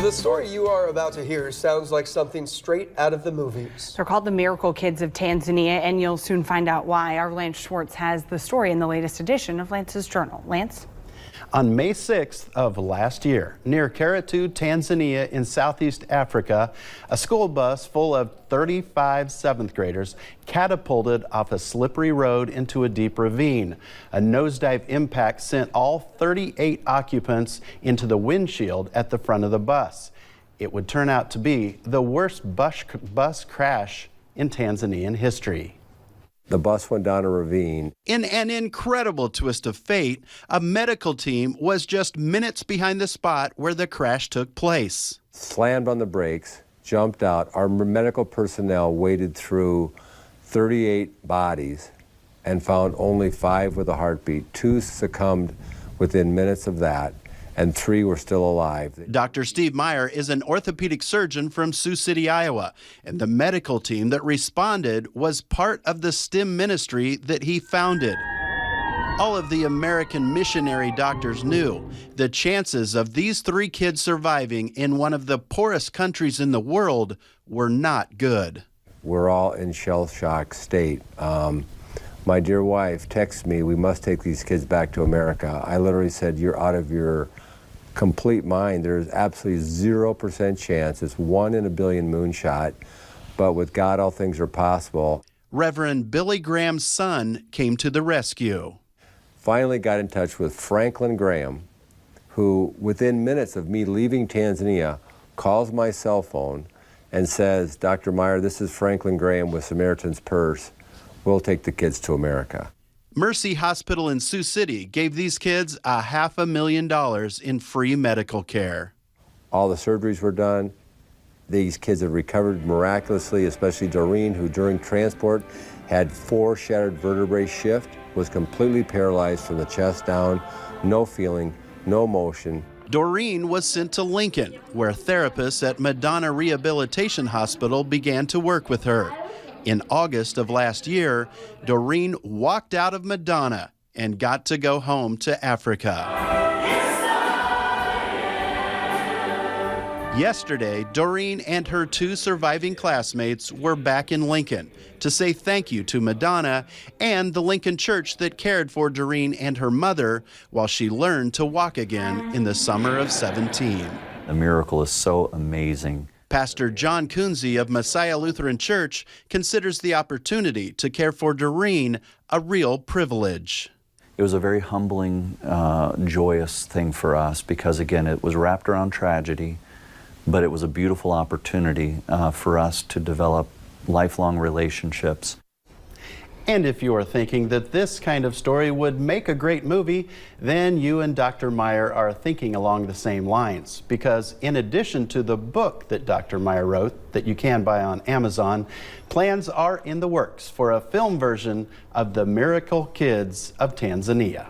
The story you are about to hear sounds like something straight out of the movies. They're called the Miracle Kids of Tanzania, and you'll soon find out why. Our Lance Schwartz has the story in the latest edition of Lance's Journal. Lance? On May 6th of last year, near Karatu, Tanzania in Southeast Africa, a school bus full of 35 seventh graders catapulted off a slippery road into a deep ravine. A nosedive impact sent all 38 occupants into the windshield at the front of the bus. It would turn out to be the worst bus crash in Tanzanian history. The bus went down a ravine. In an incredible twist of fate, a medical team was just minutes behind the spot where the crash took place. Slammed on the brakes, jumped out. Our medical personnel waded through 38 bodies and found only 5 with a heartbeat. 2 succumbed within minutes of that, and 3 were still alive. Dr. Steve Meyer is an orthopedic surgeon from Sioux City, Iowa, and the medical team that responded was part of the STEM ministry that he founded. All of the American missionary doctors knew the chances of these 3 kids surviving in one of the poorest countries in the world were not good. We're all in shell-shock state. My dear wife texted me, "We must take these kids back to America." I literally said, "You're out of your complete mind. There's absolutely 0% chance. It's 1 in a billion moonshot, but with God all things are possible." Reverend Billy Graham's son came to the rescue. Finally got in touch with Franklin Graham, who within minutes of me leaving Tanzania calls my cell phone and says, "Dr. Meyer, this is Franklin Graham with Samaritan's Purse. We'll take the kids to America." Mercy Hospital in Sioux City gave these kids $500,000 in free medical care. All the surgeries were done. These kids have recovered miraculously, especially Doreen, who during transport had 4 shattered vertebrae shift, was completely paralyzed from the chest down, no feeling, no motion. Doreen was sent to Lincoln, where therapists at Madonna Rehabilitation Hospital began to work with her. In August of last year, Doreen walked out of Madonna and got to go home to Africa. Yesterday, Doreen and her 2 surviving classmates were back in Lincoln to say thank you to Madonna and the Lincoln church that cared for Doreen and her mother while she learned to walk again in the summer of 17. The miracle is so amazing. Pastor John Kunze of Messiah Lutheran Church considers the opportunity to care for Doreen a real privilege. It was a very humbling, joyous thing for us because, again, it was wrapped around tragedy, but it was a beautiful opportunity for us to develop lifelong relationships. And if you are thinking that this kind of story would make a great movie, then you and Dr. Meyer are thinking along the same lines. Because in addition to the book that Dr. Meyer wrote that you can buy on Amazon, plans are in the works for a film version of the Miracle Kids of Tanzania.